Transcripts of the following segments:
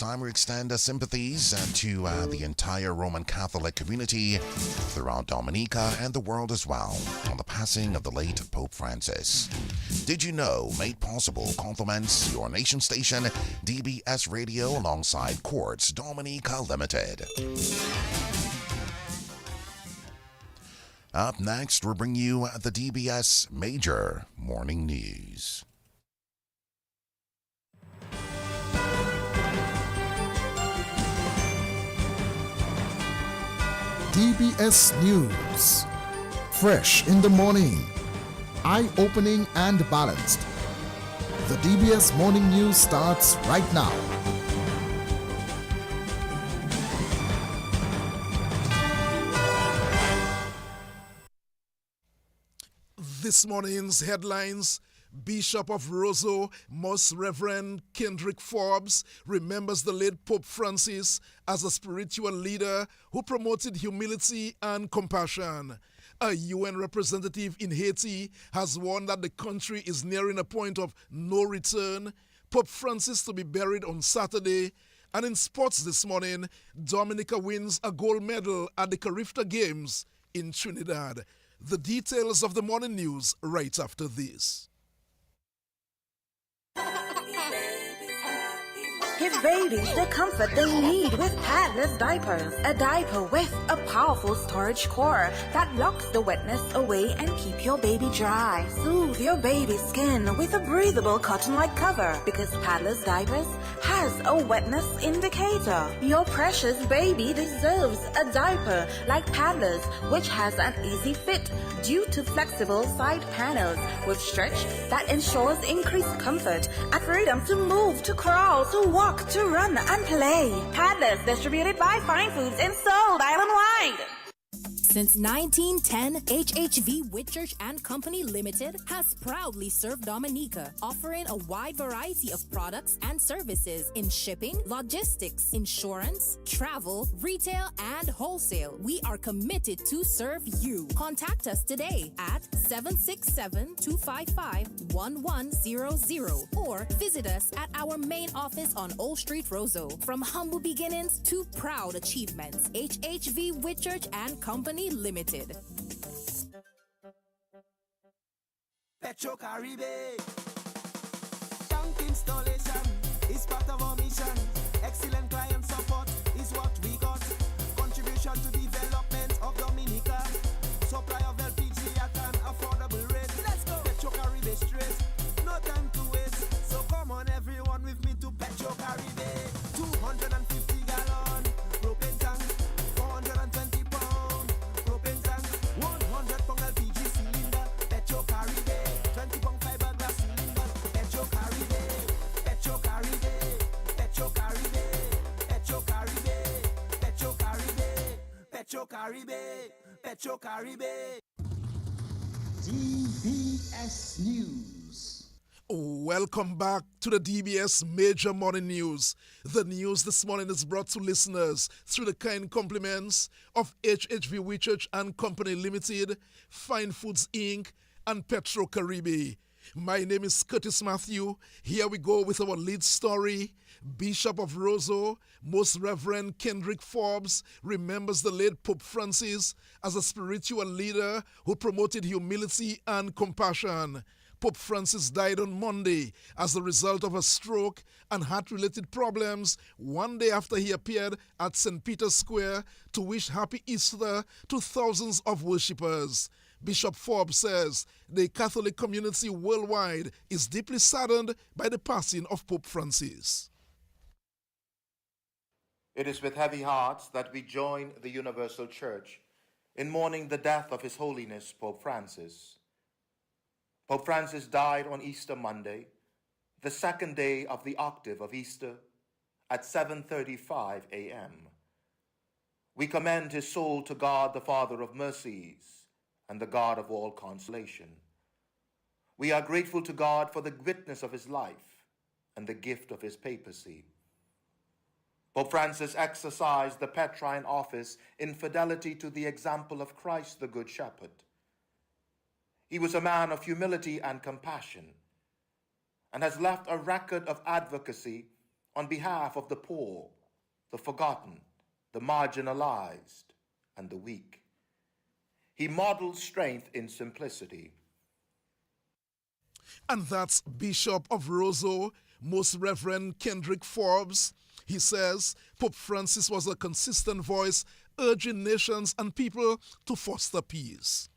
time we extend our sympathies to the entire Roman Catholic community throughout Dominica and the world as well on the passing of the late Pope Francis. Did you know? Made possible compliments your nation station DBS Radio alongside Quartz Dominica Limited. Up next, we'll bring you the DBS Major Morning News. DBS News. Fresh in the morning. Eye-opening and balanced. The DBS Morning News starts right now. This morning's headlines: Bishop of Roseau, Most Reverend Kendrick Forbes, remembers the late Pope Francis as a spiritual leader who promoted humility and compassion. A UN representative in Haiti has warned that the country is nearing a point of no return. Pope Francis to be buried on Saturday. And in sports this morning, Dominica wins a gold medal at the Carifta Games in Trinidad. The details of the morning news right after this. Give babies the comfort they need with paddless diapers. A diaper with a powerful storage core that locks the wetness away and keep your baby dry. Soothe your baby's skin with a breathable cotton-like cover because paddless diapers has a wetness indicator. Your precious baby deserves a diaper like Paddlers, which has an easy fit due to flexible side panels with stretch that ensures increased comfort and freedom to move, to crawl, to walk, to run and play. Paddlers, distributed by Fine Foods and sold island-wide. Since 1910, HHV Whitchurch and Company Limited has proudly served Dominica, offering a wide variety of products and services in shipping, logistics, insurance, travel, retail, and wholesale. We are committed to serve you. Contact us today at 767-255-1100 or visit us at our main office on Old Street, Roseau. From humble beginnings to proud achievements, HHV Whitchurch and Company Limited. Petro Caribe. Tank installation is part of our mission. Excellent client support is what we got. Contribution to development of Dominica. Supply of LPG at an affordable rate. Let's go. Petro Caribe straight. No time to waste. So come on everyone with me to Petro Caribe. 250 gallon propane tank. 420 pound propane tank. 100 pound LPG cylinder. Petro Caribe. 20 pound fiberglass cylinder. Petro Caribe. Petro Caribe. Petro Caribe. Petro Caribe. Petro Caribe. Petro Caribe. Petro Caribe. DBS News. Welcome back to the DBS Major Morning News. The news this morning is brought to listeners through the kind compliments of HHV Whitchurch and Company Limited, Fine Foods Inc., and Petro Caribe. My name is Curtis Matthew. Here we go with our lead story. Bishop of Roseau, Most Reverend Kendrick Forbes, remembers the late Pope Francis as a spiritual leader who promoted humility and compassion. Pope Francis died on Monday as a result of a stroke and heart-related problems one day after he appeared at St. Peter's Square to wish Happy Easter to thousands of worshippers. Bishop Forbes says the Catholic community worldwide is deeply saddened by the passing of Pope Francis. It is with heavy hearts that we join the Universal Church in mourning the death of His Holiness Pope Francis. Pope Francis died on Easter Monday, the second day of the octave of Easter, at 7:35 a.m. We commend his soul to God, the Father of mercies and the God of all consolation. We are grateful to God for the witness of his life and the gift of his papacy. Pope Francis exercised the Petrine office in fidelity to the example of Christ the Good Shepherd. He was a man of humility and compassion and has left a record of advocacy on behalf of the poor, the forgotten, the marginalized, and the weak. He modeled strength in simplicity. And that's Bishop of Roseau, Most Reverend Kendrick Forbes. He says Pope Francis was a consistent voice urging nations and people to foster peace.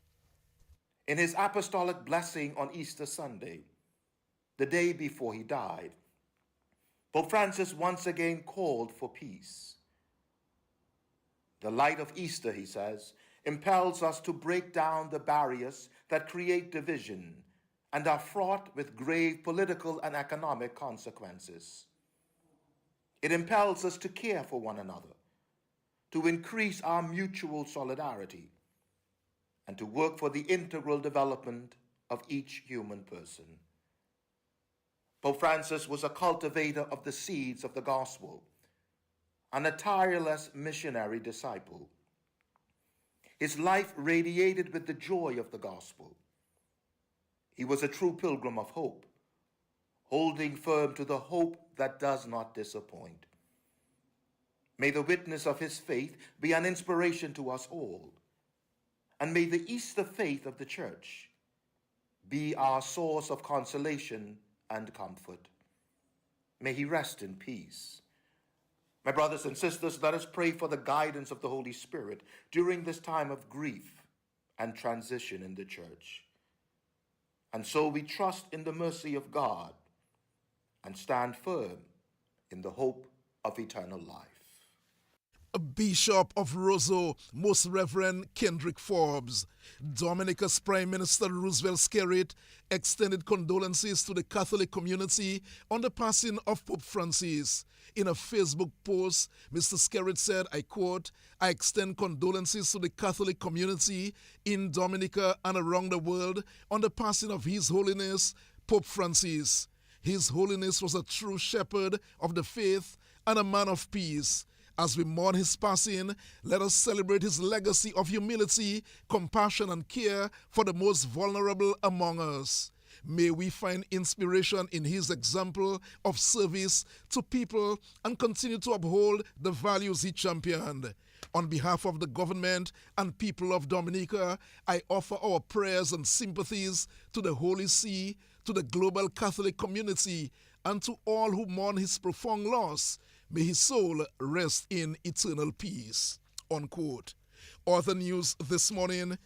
In his apostolic blessing on Easter Sunday, the day before he died, Pope Francis once again called for peace. The light of Easter, he says, impels us to break down the barriers that create division and are fraught with grave political and economic consequences. It impels us to care for one another, to increase our mutual solidarity, and to work for the integral development of each human person. Pope Francis was a cultivator of the seeds of the gospel and a tireless missionary disciple. His life radiated with the joy of the gospel. He was a true pilgrim of hope, holding firm to the hope that does not disappoint. May the witness of his faith be an inspiration to us all, and may the Easter faith of the Church be our source of consolation and comfort. May he rest in peace. My brothers and sisters, let us pray for the guidance of the Holy Spirit during this time of grief and transition in the Church. And so we trust in the mercy of God and stand firm in the hope of eternal life. Bishop of Roseau, Most Reverend Kendrick Forbes. Dominica's Prime Minister Roosevelt Skerrit extended condolences to the Catholic community on the passing of Pope Francis. In a Facebook post, Mr. Skerrit said, I quote, I extend condolences to the Catholic community in Dominica and around the world on the passing of His Holiness Pope Francis. His Holiness was a true shepherd of the faith and a man of peace. As we mourn his passing, let us celebrate his legacy of humility, compassion, and care for the most vulnerable among us. May we find inspiration in his example of service to people and continue to uphold the values he championed. On behalf of the government and people of Dominica, I offer our prayers and sympathies to the Holy See, to the global Catholic community, and to all who mourn his profound loss. May his soul rest in eternal peace. Unquote. Other news this morning,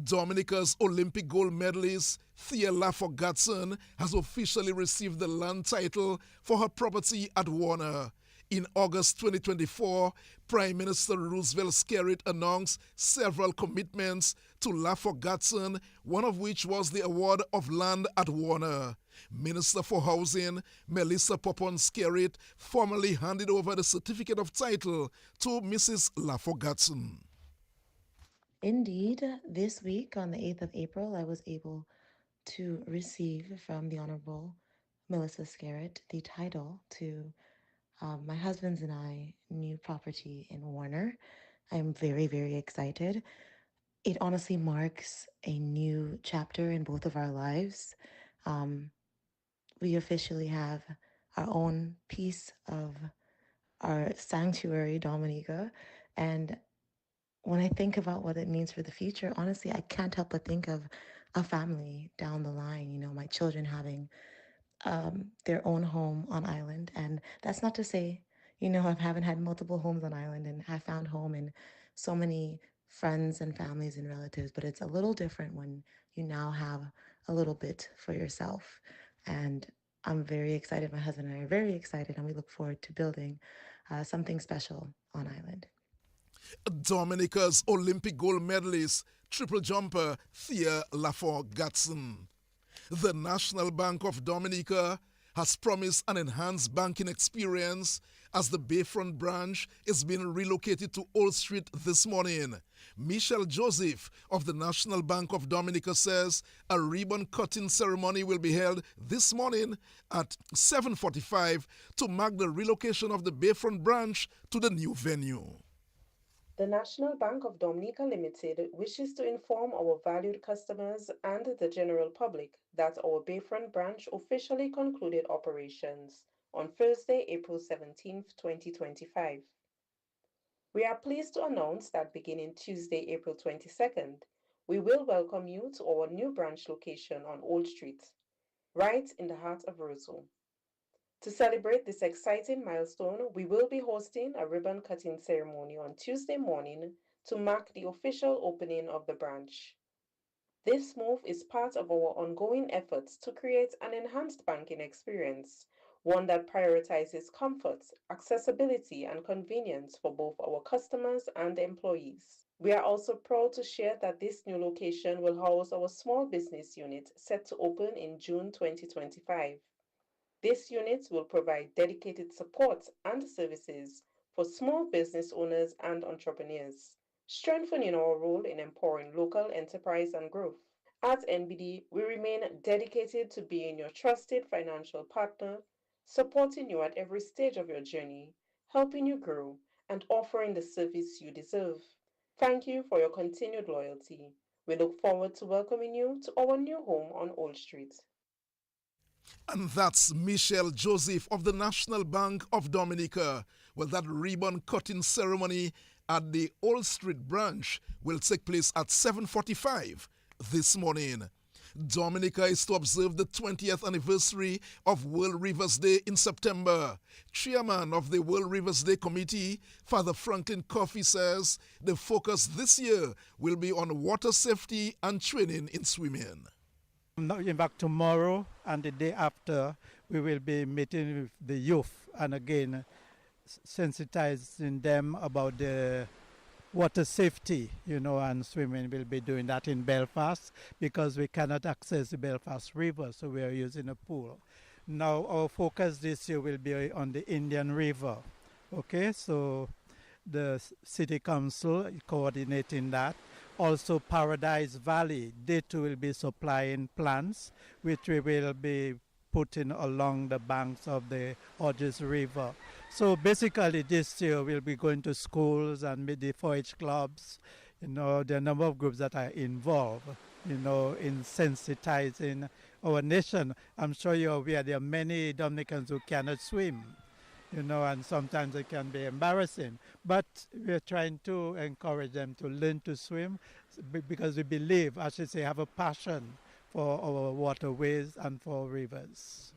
Dominica's Olympic gold medalist Thea Laffogatson has officially received the land title for her property at Warner. In August 2024, Prime Minister Roosevelt Skerrit announced several commitments to Laffogatson, one of which was the award of land at Warner. Minister for Housing, Melissa Popon Skerrit, formally handed over the certificate of title to Mrs. Laffogatson. Indeed, this week on the 8th of April, I was able to receive from the Honorable Melissa Skerrit the title to my husband's and I new property in Warner. I'm very, very excited. It honestly marks a new chapter in both of our lives. We officially have our own piece of our sanctuary, Dominica. And when I think about what it means for the future, honestly, I can't help but think of a family down the line, you know, my children having their own home on island. And that's not to say, you know, I haven't had multiple homes on island and I found home in so many friends and families and relatives, but it's a little different when you now have a little bit for yourself. And I'm very excited. My husband and I are very excited, and we look forward to building something special on island. Dominica's Olympic gold medalist, triple jumper Thea Laffogatson. The National Bank of Dominica has promised an enhanced banking experience as the Bayfront branch is being relocated to Old Street this morning. Michelle Joseph of the National Bank of Dominica says a ribbon-cutting ceremony will be held this morning at 7:45 to mark the relocation of the Bayfront branch to the new venue. The National Bank of Dominica Limited wishes to inform our valued customers and the general public that our Bayfront branch officially concluded operations. on Thursday, April 17, 2025. We are pleased to announce that beginning Tuesday, April 22nd, we will welcome you to our new branch location on Old Street, right in the heart of Roseau. To celebrate this exciting milestone, we will be hosting a ribbon cutting ceremony on Tuesday morning to mark the official opening of the branch. This move is part of our ongoing efforts to create an enhanced banking experience, one that prioritizes comfort, accessibility, and convenience for both our customers and employees. We are also proud to share that this new location will house our small business unit set to open in June 2025. This unit will provide dedicated support and services for small business owners and entrepreneurs, strengthening our role in empowering local enterprise and growth. At NBD, we remain dedicated to being your trusted financial partner, supporting you at every stage of your journey, helping you grow, and offering the service you deserve. Thank you for your continued loyalty. We look forward to welcoming you to our new home on Old Street. And that's Michelle Joseph of the National Bank of Dominica. Well, that ribbon cutting ceremony at the Old Street branch will take place at 7:45 this morning. Dominica is to observe the 20th anniversary of World Rivers Day in September. Chairman of the World Rivers Day Committee, Father Franklin Coffey, says the focus this year will be on water safety and training in swimming. In fact, tomorrow and the day after, we will be meeting with the youth and again sensitizing them about the water safety, and swimming. We'll be doing that in Belfast because we cannot access the Belfast River, so we are using a pool. Now, our focus this year will be on the Indian River. Okay, so the City Council is coordinating that. Also, Paradise Valley, they too will be supplying plants, which we will be putting along the banks of the Hodges River. So basically this year we'll be going to schools and the 4-H clubs. There are a number of groups that are involved, in sensitizing our nation. I'm sure you're aware there are many Dominicans who cannot swim, and sometimes it can be embarrassing. But we're trying to encourage them to learn to swim because we believe, I should say, have a passion for our waterways and for rivers.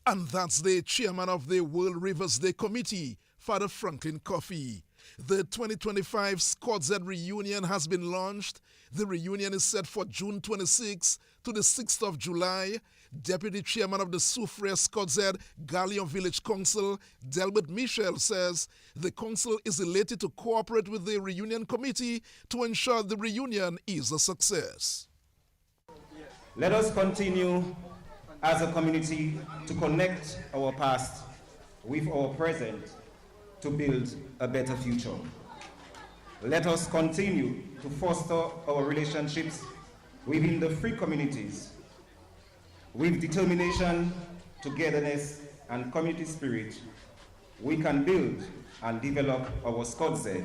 And that's the chairman of the World Rivers Day Committee, Father Franklin Coffey. The 2025 Scott Z reunion has been launched. The reunion is set for June 26 to the 6th of July. Deputy Chairman of the Soufriere Scott Z Gallion Village Council, Delbert Michel, says the council is elated to cooperate with the reunion committee to ensure the reunion is a success. Let us continue as a community to connect our past with our present to build a better future. Let us continue to foster our relationships within the three communities. With determination, togetherness, and community spirit, we can build and develop our Scott Z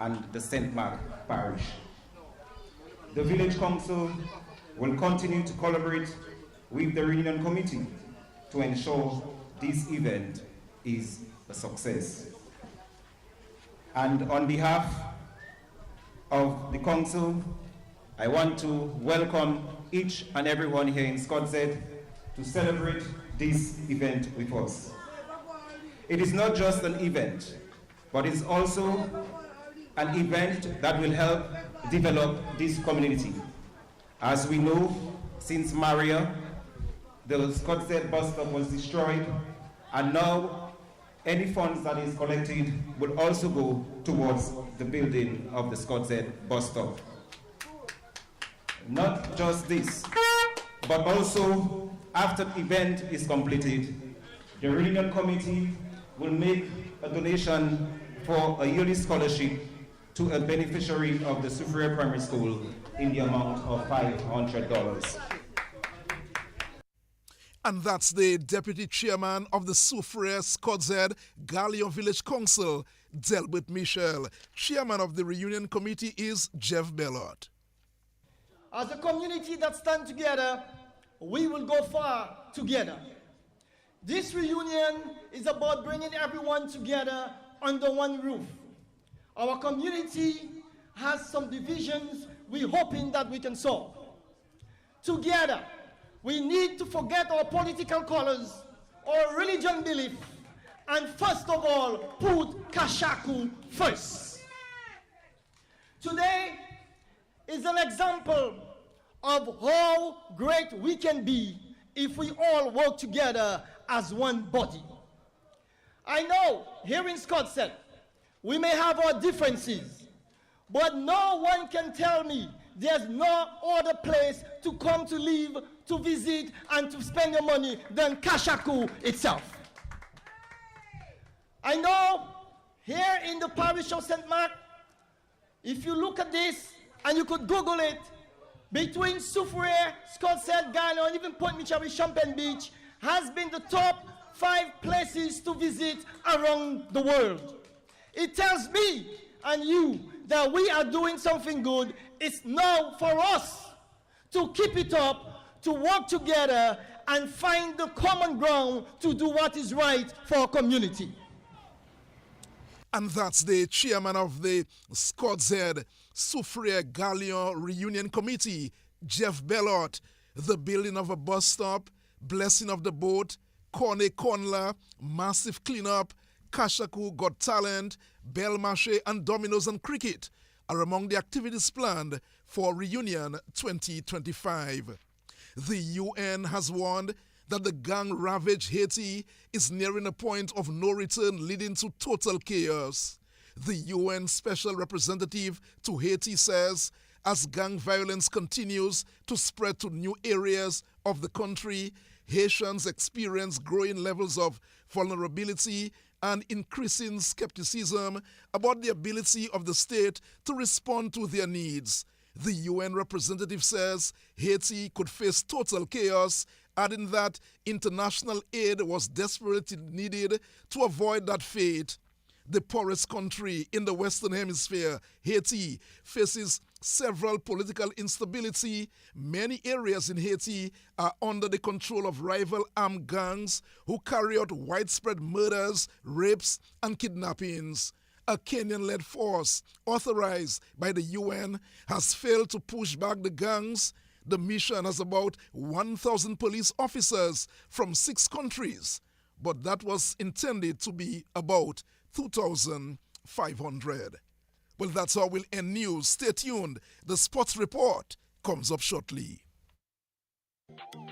and the St. Mark Parish. The Village Council will continue to collaborate with the Reunion Committee to ensure this event is a success. And on behalf of the Council, I want to welcome each and everyone here in Scott Z to celebrate this event with us. It is not just an event, but it's also an event that will help develop this community. As we know, since Maria, the Scott Z bus stop was destroyed, and now any funds that is collected will also go towards the building of the Scott Z bus stop. Not just this, but also after the event is completed, the Reunion Committee will make a donation for a yearly scholarship to a beneficiary of the Soufriere Primary School in the amount of $500. And that's the Deputy Chairman of the Soufriere Scott Z Gallion Village Council, Delbert Michel. Chairman of the Reunion Committee is Jeff Bellot. As a community that stands together, we will go far together. This reunion is about bringing everyone together under one roof. Our community has some divisions we're hoping that we can solve. Together, we need to forget our political colors, our religion belief, and first of all, put Kashaku first. Today is an example of how great we can be if we all work together as one body. I know here in Scotland, we may have our differences, but no one can tell me there's no other place to come to live, to visit, and to spend your money than Kashaku itself. I know here in the parish of St. Mark, if you look at this, and you could Google it, between Soufriere, Scotland, Ghana, and even Point Michel with Champagne Beach, has been the top 5 places to visit around the world. It tells me and you that we are doing something good. It's now for us to keep it up, to work together, and find the common ground to do what is right for our community. And that's the chairman of the Scots Head Soufriere Gallion Reunion Committee, Jeff Bellot. The building of a bus stop, blessing of the boat, Corne Conla, massive cleanup, Kashaku Got Talent, Bell Mache, and Dominoes and Cricket are among the activities planned for Reunion 2025. The UN has warned that the gang-ravaged Haiti is nearing a point of no return, leading to total chaos. The UN Special Representative to Haiti says, as gang violence continues to spread to new areas of the country, Haitians experience growing levels of vulnerability and increasing skepticism about the ability of the state to respond to their needs. The UN representative says Haiti could face total chaos, adding that international aid was desperately needed to avoid that fate. The poorest country in the Western Hemisphere, Haiti, faces several political instability. Many areas in Haiti are under the control of rival armed gangs who carry out widespread murders, rapes, and kidnappings. A Kenyan-led force authorized by the UN has failed to push back the gangs. The mission has about 1,000 police officers from 6 countries, but that was intended to be about 2,500. Well, that's how we'll end news. Stay tuned. The sports report comes up shortly.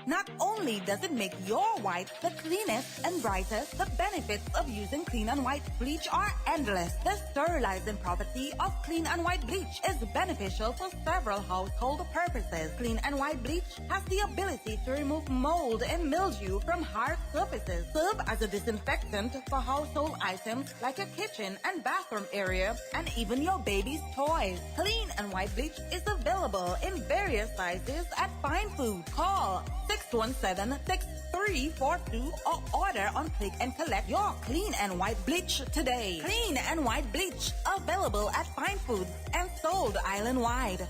Not only does it make your white the cleanest and brightest, the benefits of using Clean and White bleach are endless. The sterilizing property of Clean and White bleach is beneficial for several household purposes. Clean and White bleach has the ability to remove mold and mildew from hard surfaces, serve as a disinfectant for household items like your kitchen and bathroom area, and even your baby's toys. Clean and White bleach is available in various sizes at Fine Food. Call 617-6342 or order on Click and Collect your Clean and White bleach today. Clean and White bleach available at Fine Foods and sold island-wide.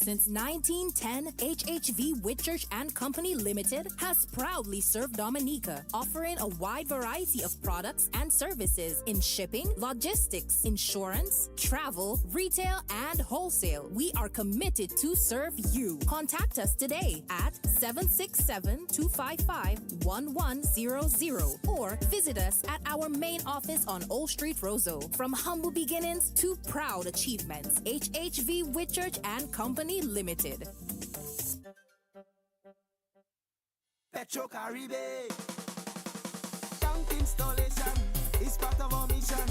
Since 1910, HHV Whitchurch and Company Limited has proudly served Dominica, offering a wide variety of products and services in shipping, logistics, insurance, travel, retail, and wholesale. We are committed to serve you. Contact us today at 767-255-1100 or visit us at our main office on Old Street, Roseau. From humble beginnings to proud achievements, HHV Whitchurch and Company Limited. Petro Caribe. Tank installation is part of our mission.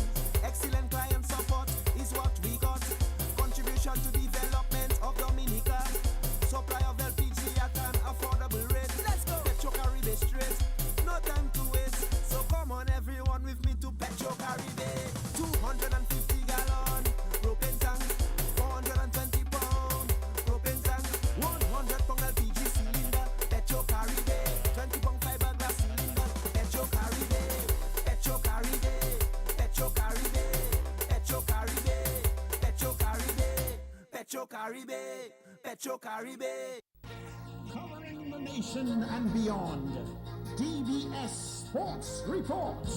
Excellent client support is what we got. Contribution to development of Dominica. Supply of LPG at an affordable rate. Let's go. Petro Caribe straight. No time to waste. So come on everyone with me to Petro Caribe. 250 gallon propane tank. 420 pound propane tank. 100 pound LPG cylinder. Petro Caribe. 20 pound fiberglass cylinder. Petro Caribe. Petro Caribe. Petro Caribe. Petro Caribe. Petro Caribe. Petro Caribe. Petro Caribe. Covering the nation and beyond. DBS Sports Report.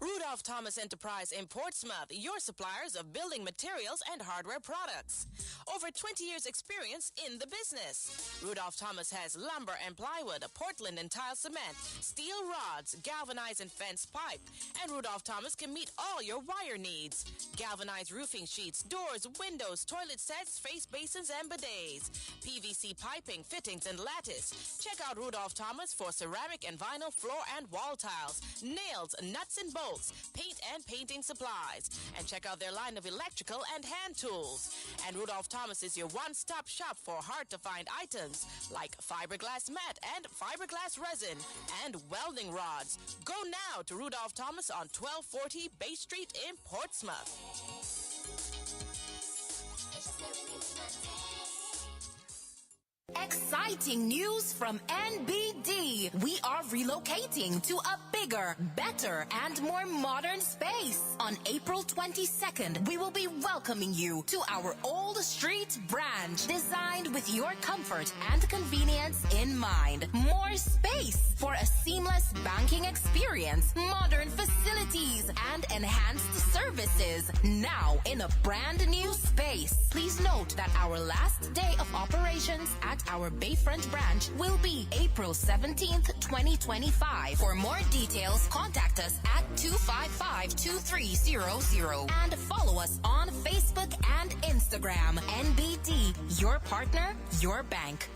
Rudolph Thomas Enterprise in Portsmouth, your suppliers of building materials and hardware products. Over 20 years experience in the business. Rudolph Thomas has lumber and plywood, Portland and tile cement, steel rods, galvanized and fence pipe. And Rudolph Thomas can meet all your wire needs. Galvanized roofing sheets, doors, windows, toilet sets, face basins and bidets. PVC piping, fittings and lattice. Check out Rudolph Thomas for ceramic and vinyl floor and wall tiles, nails, nuts and bolts, paint and painting supplies. And check out their line of electrical and hand tools. And Rudolph Thomas is your one-stop shop for hard-to-find items like fiberglass mat and fiberglass resin and welding rods. Go now to Rudolph Thomas on 1240 Bay Street in Portsmouth. Exciting news from NBD. We are relocating to a bigger, better, and more modern space. On April 22nd, we will be welcoming you to our Old Street branch, designed with your comfort and convenience in mind. More space for a seamless banking experience, modern facilities, and enhanced services. Now in a brand new space. Please note that our last day of operations at our Bayfront branch will be April 17th, 2025. For more details, contact us at 255-2300 and follow us on Facebook and Instagram. NBD, your partner, your bank.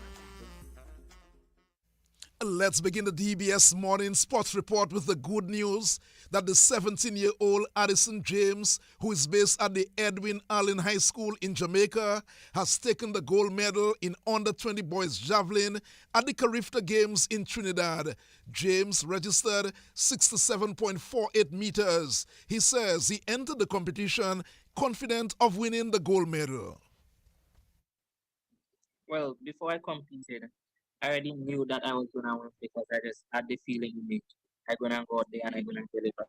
Let's begin the DBS Morning Sports Report with the good news that the 17-year-old Addison James, who is based at the Edwin Allen High School in Jamaica, has taken the gold medal in under-20 boys javelin at the Carifta Games in Trinidad. James registered 67.48 meters. He says he entered the competition confident of winning the gold medal. Well, before I competed, I already knew that I was going to win because I just had the feeling in me. I'm going to go out there and I'm going to deliver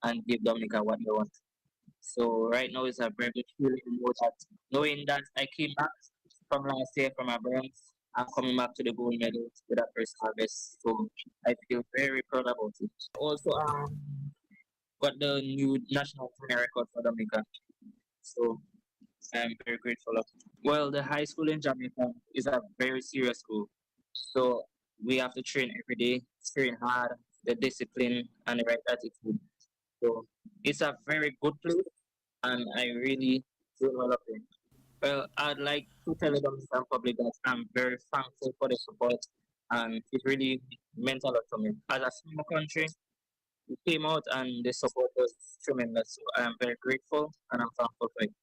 and give Dominica what they want. So right now it's a very good feeling knowing that I came back from last year from my burns. I'm coming back to the gold medal with that first harvest. So I feel very proud about it. Also, got the new national senior record for Dominica. So I'm very grateful of it. Well, the high school in Jamaica is a very serious school. So we have to train every day, train hard, the discipline and the right attitude. So it's a very good place and I really feel well up it. Well, I'd like to tell the Dominican public that I'm very thankful for the support and it really meant a lot to me. As a small country, we came out and the support was tremendous. So I am very grateful and I'm thankful for it.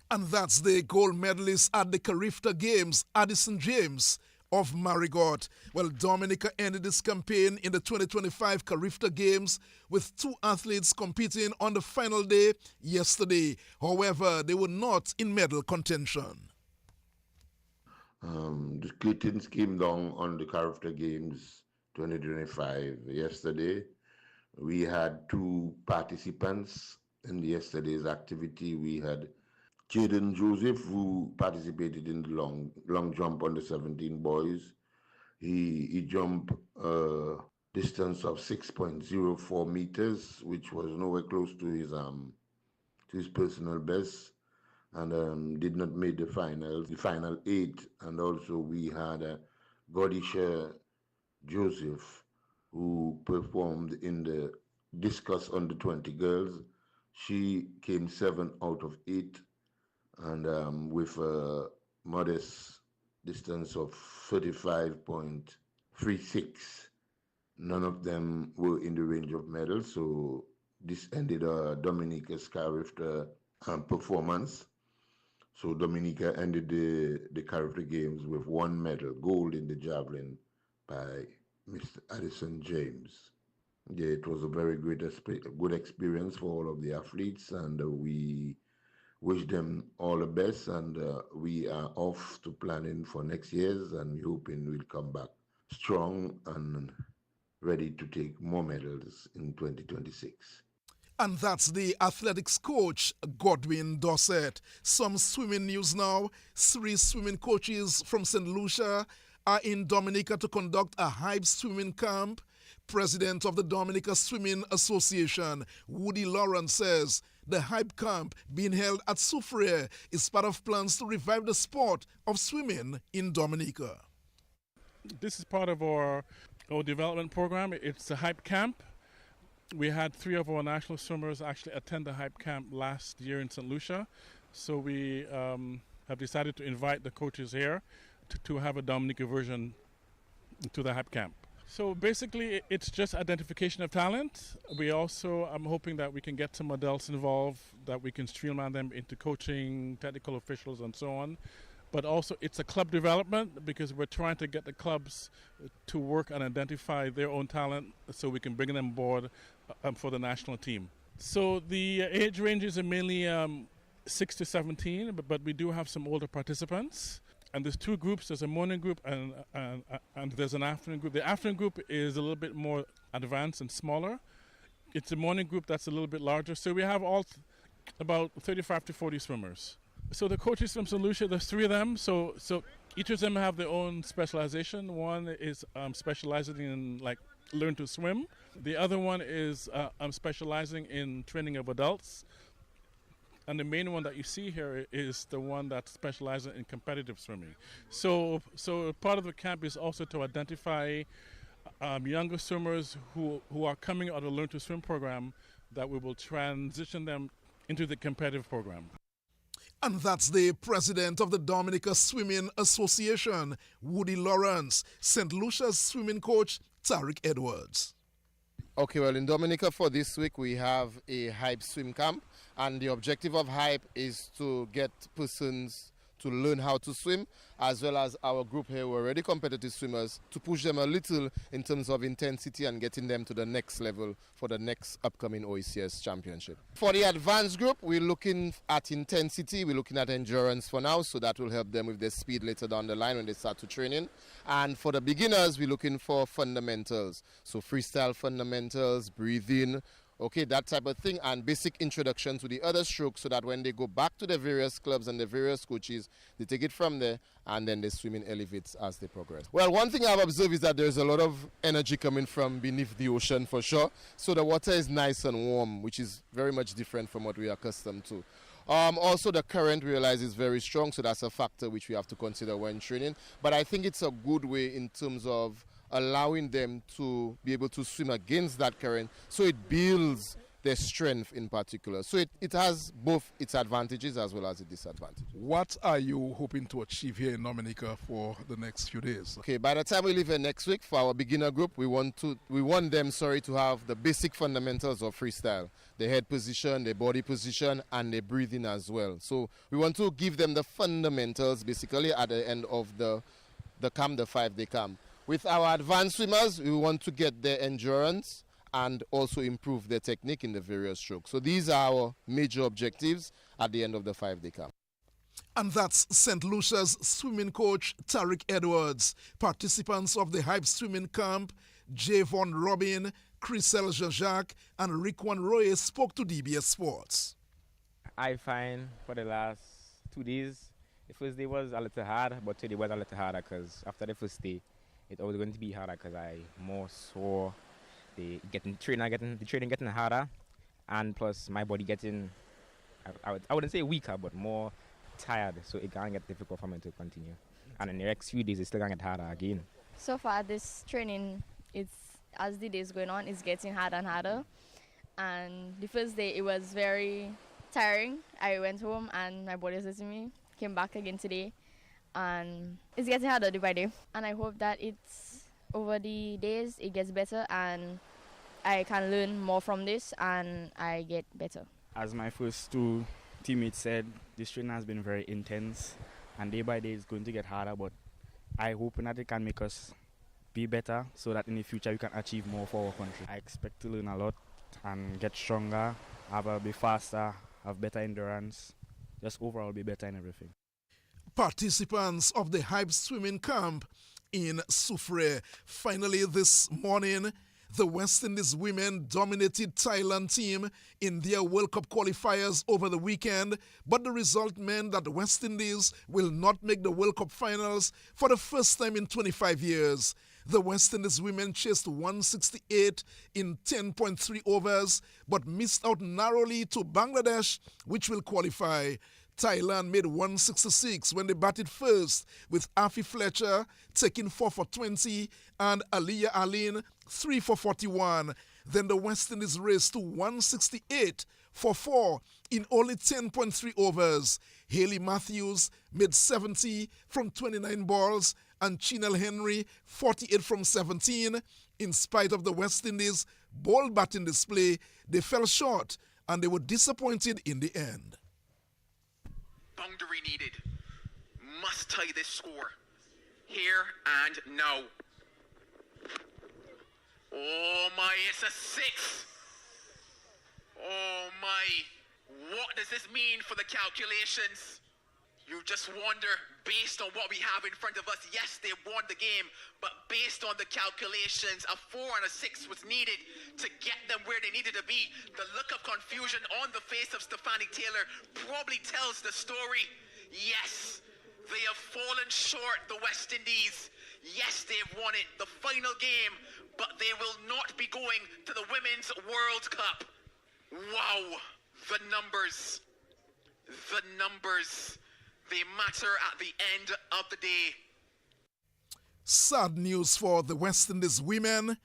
And that's the gold medalist at the Carifta Games, Addison James of Marigot. Well, Dominica ended this campaign in the 2025 Carifta Games with 2 athletes competing on the final day yesterday. However, they were not in medal contention. The curtains came down on the Carifta Games 2025 yesterday. We had 2 participants in yesterday's activity. We had Jaden Joseph, who participated in the long jump on the 17 boys. He jumped a distance of 6.04 meters, which was nowhere close to his personal best, and did not make the final 8. And also we had Godisha Joseph, who performed in the discus under 20 girls. She came 7 out of 8. And with a modest distance of 35.36. None of them were in the range of medals, so this ended Dominica's Carifta performance. So Dominica ended the Carifta Games with 1 medal, gold in the javelin by Mr. Addison James. Yeah, it was a very good experience for all of the athletes, and we wish them all the best, and we are off to planning for next year's, and we hoping we'll come back strong and ready to take more medals in 2026. And that's the athletics coach, Godwin Dorset. Some swimming news now. 3 swimming coaches from St. Lucia are in Dominica to conduct a hype swimming camp. President of the Dominica Swimming Association, Woody Lawrence, says the hype camp being held at Soufriere is part of plans to revive the sport of swimming in Dominica. This is part of our development program. It's a hype camp. We had 3 of our national swimmers actually attend the hype camp last year in St. Lucia. So we have decided to invite the coaches here to have a Dominica version to the hype camp. So basically, it's just identification of talent. I'm hoping that we can get some adults involved, that we can streamline them into coaching, technical officials, and so on. But also, it's a club development because we're trying to get the clubs to work and identify their own talent so we can bring them on board for the national team. So the age ranges are mainly 6 to 17, but we do have some older participants. And there's 2 groups. There's a morning group and there's an afternoon group. The afternoon group is a little bit more advanced and smaller. It's a morning group that's a little bit larger. So we have about 35 to 40 swimmers. So the coaches from St. Lucia, there's 3 of them. So each of them have their own specialization. One is specializing in learn to swim. The other one is specializing in training of adults. And the main one that you see here is the one that specializes in competitive swimming. So part of the camp is also to identify younger swimmers who are coming out of the Learn to Swim program, that we will transition them into the competitive program. And that's the president of the Dominica Swimming Association, Woody Lawrence. St. Lucia's swimming coach, Tariq Edwards. Okay, well, in Dominica for this week, we have a hype swim camp. And the objective of hype is to get persons to learn how to swim, as well as our group here who are already competitive swimmers, to push them a little in terms of intensity and getting them to the next level for the next upcoming OECS championship. For the advanced group, we're looking at intensity, we're looking at endurance for now, so that will help them with their speed later down the line when they start to training. And for the beginners, we're looking for fundamentals, so freestyle fundamentals, breathing, okay, that type of thing, and basic introduction to the other strokes, so that when they go back to the various clubs and the various coaches, they take it from there, and then the swimming elevates as they progress. Well, one thing I've observed is that there's a lot of energy coming from beneath the ocean for sure. So the water is nice and warm, which is very much different from what we are accustomed to. Also, the current, we realize, is very strong, so that's a factor which we have to consider when training. But I think it's a good way in terms of allowing them to be able to swim against that current, so it builds their strength in particular. So it has both its advantages as well as its disadvantages. What are you hoping to achieve here in Dominica for the next few days? Okay, by the time we leave here next week, for our beginner group, we want them to have the basic fundamentals of freestyle, the head position, the body position, and the breathing as well. So we want to give them the fundamentals basically at the end of the camp, the 5-day camp. With our advanced swimmers, we want to get their endurance and also improve their technique in the various strokes. So these are our major objectives at the end of the 5-day camp. And that's St. Lucia's swimming coach, Tariq Edwards. Participants of the hype swimming camp, Javon Robin, Chriselle Jacques, and Rickwan Roy spoke to DBS Sports. I find for the last 2 days, the first day was a little hard, but today was a little harder because after the first day, it was going to be harder because I more saw the training getting harder, and plus my body getting, I wouldn't say weaker, but more tired, so it can get difficult for me to continue. And in the next few days, it's still going to get harder again. So far, this training, as the days going on, it's getting harder and harder. And the first day, it was very tiring. I went home and my body was listening to me, came back again today. And it's getting harder day by day, and I hope that it's over the days it gets better and I can learn more from this and I get better. As my first 2 teammates said, this training has been very intense and day by day it's going to get harder, but I hope that it can make us be better so that in the future we can achieve more for our country. I expect to learn a lot and get stronger, be faster, have better endurance, just overall be better in everything. Participants of the Hype Swimming Camp in Soufrière. Finally, this morning, the West Indies women dominated Thailand team in their World Cup qualifiers over the weekend, but the result meant that the West Indies will not make the World Cup finals for the first time in 25 years. The West Indies women chased 168 in 10.3 overs, but missed out narrowly to Bangladesh, which will qualify. Thailand made 166 when they batted first, with Afi Fletcher taking 4 for 20 and Aliyah Alin 3 for 41. Then the West Indies raced to 168 for 4 in only 10.3 overs. Hayley Matthews made 70 from 29 balls and Chinel Henry 48 from 17. In spite of the West Indies' ball batting display, they fell short and they were disappointed in the end. Boundary needed. Must tie this score. Here and now. Oh my, it's a 6. Oh my. What does this mean for the calculations? You just wonder, based on what we have in front of us, yes, they won the game, but based on the calculations, a 4 and a 6 was needed to get them where they needed to be. The look of confusion on the face of Stefani Taylor probably tells the story. Yes, they have fallen short, the West Indies. Yes, they've won it, the final game, but they will not be going to the Women's World Cup. Wow, the numbers. They matter at the end of the day. Sad news for the West Indies women.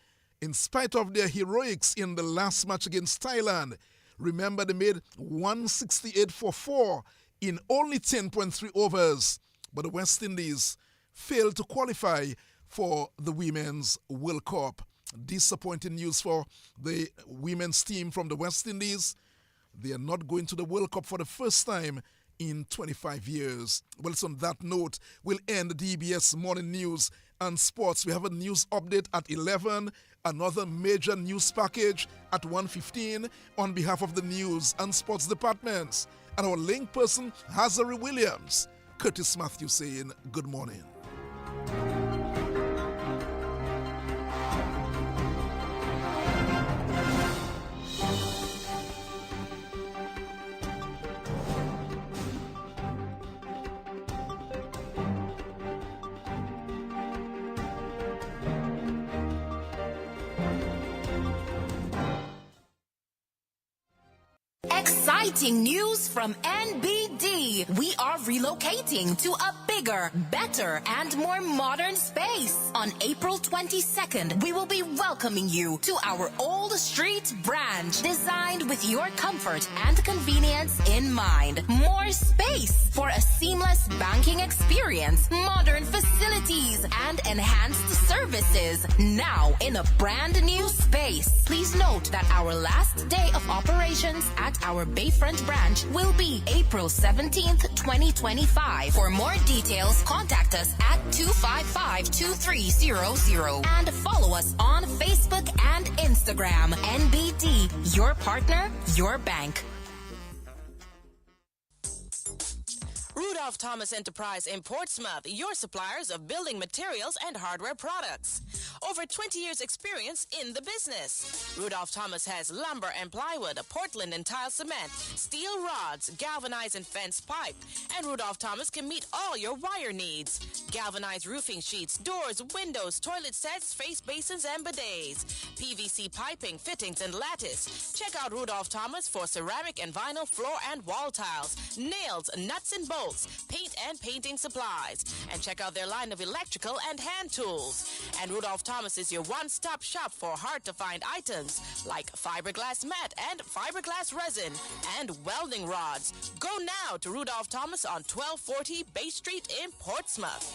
In spite of their heroics in the last match against Thailand, remember they made 168 for 4 in only 10.3 overs. But the West Indies failed to qualify for the Women's World Cup. Disappointing news for the women's team from the West Indies. They are not going to the World Cup for the first time in 25 years. Well, so on that note, we'll end the DBS Morning News and Sports. We have a news update at 11, another major news package at 1:15 on behalf of the News and Sports departments. And our link person, Hazari Williams. Curtis Matthew saying good morning. Exciting news from NBD. We are relocating to a bigger, better, and more modern space. On April 22nd, we will be welcoming you to our Old Street branch, designed with your comfort and convenience in mind. More space for a seamless banking experience, modern facilities, and enhanced services. Now in a brand new space. Please note that our last day of operations at our Bayfront branch will be April 17th, 2025. For more details, contact us at 255-2300 and follow us on Facebook and Instagram. NBD, your partner, your bank. Rudolph Thomas Enterprise in Portsmouth, your suppliers of building materials and hardware products. Over 20 years experience in the business. Rudolph Thomas has lumber and plywood, Portland and tile cement, steel rods, galvanized and fence pipe. And Rudolph Thomas can meet all your wire needs. Galvanized roofing sheets, doors, windows, toilet sets, face basins and bidets. PVC piping, fittings and lattice. Check out Rudolph Thomas for ceramic and vinyl floor and wall tiles, nails, nuts and bolts, paint and painting supplies. And check out their line of electrical and hand tools. And Rudolph Thomas is your one-stop shop for hard-to-find items like fiberglass mat and fiberglass resin and welding rods. Go now to Rudolph Thomas on 1240 Bay Street in Portsmouth.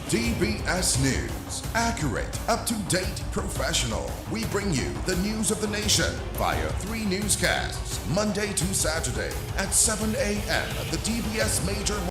DBS News. Accurate, up-to-date, professional. We bring you the news of the nation via 3 newscasts, Monday to Saturday at 7 a.m. The DBS Major